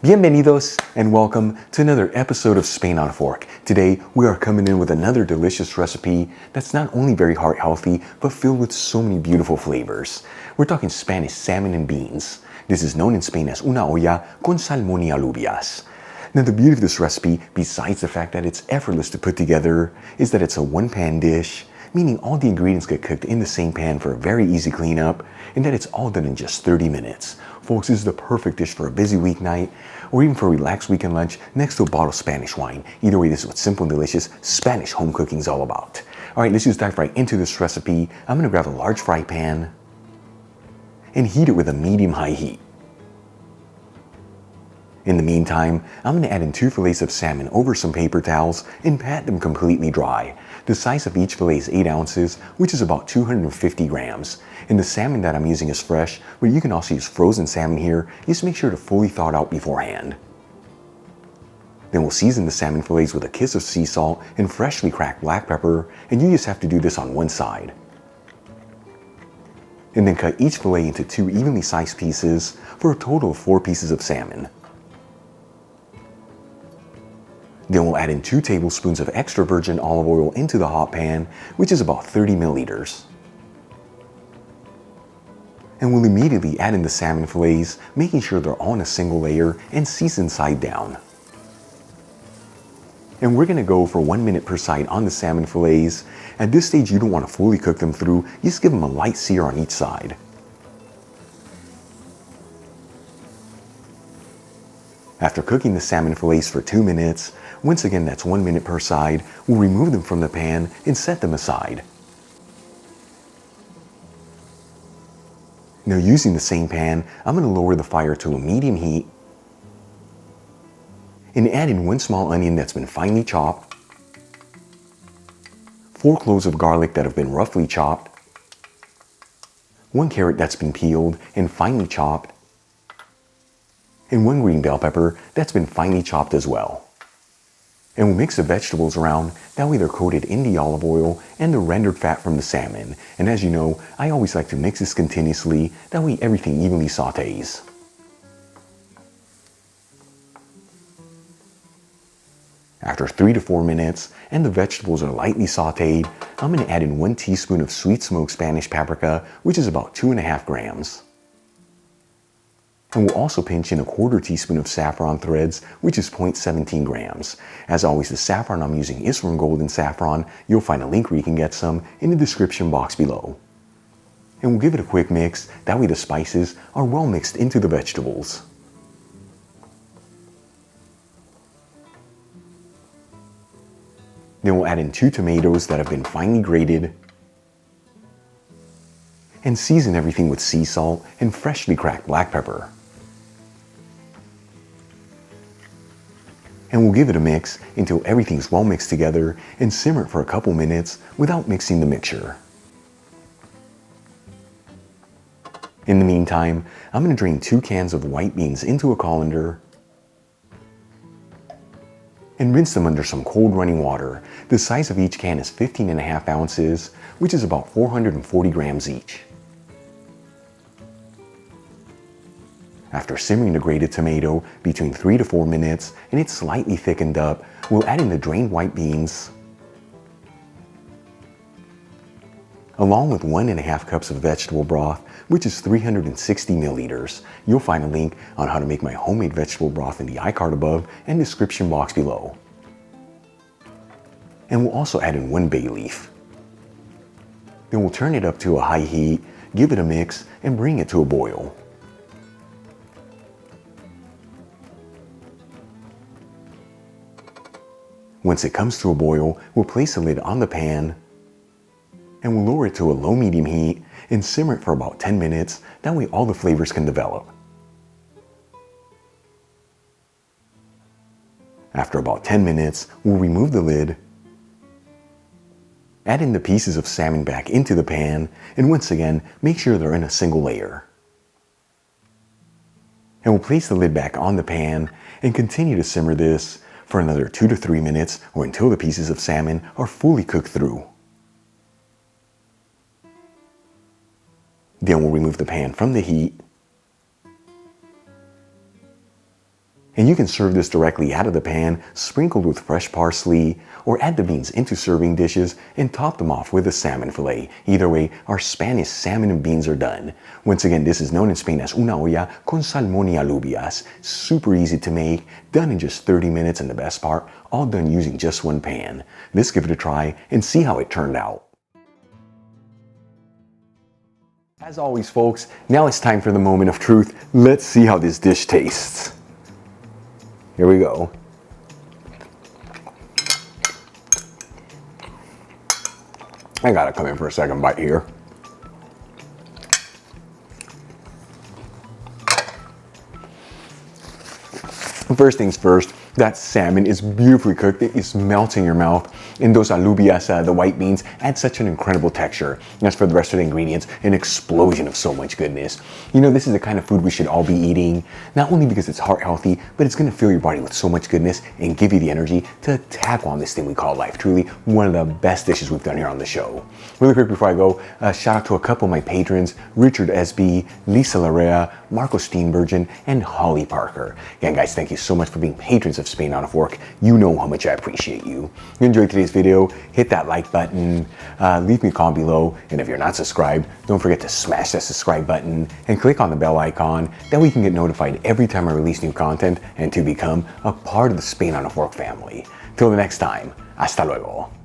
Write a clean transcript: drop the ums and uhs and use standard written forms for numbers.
Bienvenidos and welcome to another episode of Spain on a Fork. Today we are coming in with another delicious recipe that's not only very heart healthy but filled with so many beautiful flavors. We're talking Spanish salmon and beans. This is known in Spain as una olla con salmón y alubias. Now the beauty of this recipe, besides the fact that it's effortless to put together, is that it's a one-pan dish, meaning all the ingredients get cooked in the same pan for a very easy cleanup, and that it's all done in just 30 minutes. Folks, this is the perfect dish for a busy weeknight, or even for a relaxed weekend lunch next to a bottle of Spanish wine. Either way, this is what simple and delicious Spanish home cooking is all about. All right, let's just dive right into this recipe. I'm gonna grab a large fry pan and heat it with a medium-high heat. In the meantime, I'm going to add in 2 fillets of salmon over some paper towels and pat them completely dry. The size of each fillet is 8 ounces, which is about 250 grams. And the salmon that I'm using is fresh, but you can also use frozen salmon here. Just make sure to fully thaw it out beforehand. Then we'll season the salmon fillets with a kiss of sea salt and freshly cracked black pepper, and you just have to do this on one side. And then cut each fillet into 2 evenly sized pieces for a total of 4 pieces of salmon. Then we'll add in 2 tablespoons of extra virgin olive oil into the hot pan, which is about 30 milliliters. And we'll immediately add in the salmon fillets, making sure they're all in a single layer and seasoned side down. And we're gonna go for 1 minute per side on the salmon fillets. At this stage, you don't wanna fully cook them through, just give them a light sear on each side. After cooking the salmon fillets for 2 minutes, once again that's 1 minute per side, we'll remove them from the pan and set them aside. Now using the same pan, I'm going to lower the fire to a medium heat and add in 1 small onion that's been finely chopped, 4 cloves of garlic that have been roughly chopped, 1 carrot that's been peeled and finely chopped, and 1 green bell pepper that's been finely chopped as well. And we'll mix the vegetables around, that way they're coated in the olive oil and the rendered fat from the salmon. And as you know, I always like to mix this continuously, that way everything evenly sautés. After 3 to 4 minutes and the vegetables are lightly sautéed, I'm going to add in 1 teaspoon of sweet smoked Spanish paprika, which is about 2.5 grams. And we'll also pinch in 1/4 teaspoon of saffron threads, which is 0.17 grams. As always, the saffron I'm using is from Golden Saffron. You'll find a link where you can get some in the description box below. And we'll give it a quick mix, that way the spices are well mixed into the vegetables. Then we'll add in 2 tomatoes that have been finely grated and season everything with sea salt and freshly cracked black pepper. And we'll give it a mix until everything's well mixed together and simmer it for a couple minutes without mixing the mixture. In the meantime, I'm going to drain 2 cans of white beans into a colander and rinse them under some cold running water. The size of each can is 15.5 ounces, which is about 440 grams each. After simmering the grated tomato between 3 to 4 minutes and it's slightly thickened up, we'll add in the drained white beans, along with 1.5 cups of vegetable broth, which is 360 milliliters. You'll find a link on how to make my homemade vegetable broth in the iCard above and description box below. And we'll also add in 1 bay leaf. Then we'll turn it up to a high heat, give it a mix, and bring it to a boil. Once it comes to a boil, we'll place the lid on the pan and we'll lower it to a low-medium heat and simmer it for about 10 minutes, that way all the flavors can develop. After about 10 minutes, we'll remove the lid, add in the pieces of salmon back into the pan, and once again, make sure they're in a single layer. And we'll place the lid back on the pan and continue to simmer this for another 2 to 3 minutes or until the pieces of salmon are fully cooked through. Then we'll remove the pan from the heat And you can serve this directly out of the pan, sprinkled with fresh parsley, or add the beans into serving dishes and top them off with a salmon fillet. Either way, our Spanish salmon and beans are done. Once again, this is known in Spain as una olla con salmon y alubias. Super easy to make, done in just 30 minutes, and the best part, all done using just one pan. Let's give it a try and see how it turned out. As always, folks, now it's time for the moment of truth. Let's see how this dish tastes. Here we go. I gotta come in for a second bite here. First things first, that salmon is beautifully cooked. It is melting in your mouth. And those alubias, the white beans, add such an incredible texture. And as for the rest of the ingredients, an explosion of so much goodness. You know, this is the kind of food we should all be eating, not only because it's heart healthy, but it's gonna fill your body with so much goodness and give you the energy to tackle on this thing we call life. Truly, one of the best dishes we've done here on the show. Really quick before I go, shout out to a couple of my patrons, Richard SB, Lisa Larea, Marco Steenbergen, and Holly Parker. Again, guys, thank you so much for being patrons of Spain on a Fork. You know how much I appreciate you. If you enjoyed today's video, hit that like button, leave me a comment below, and if you're not subscribed, don't forget to smash that subscribe button and click on the bell icon. That way you can get notified every time I release new content and to become a part of the Spain on a Fork family. Till the next time, hasta luego.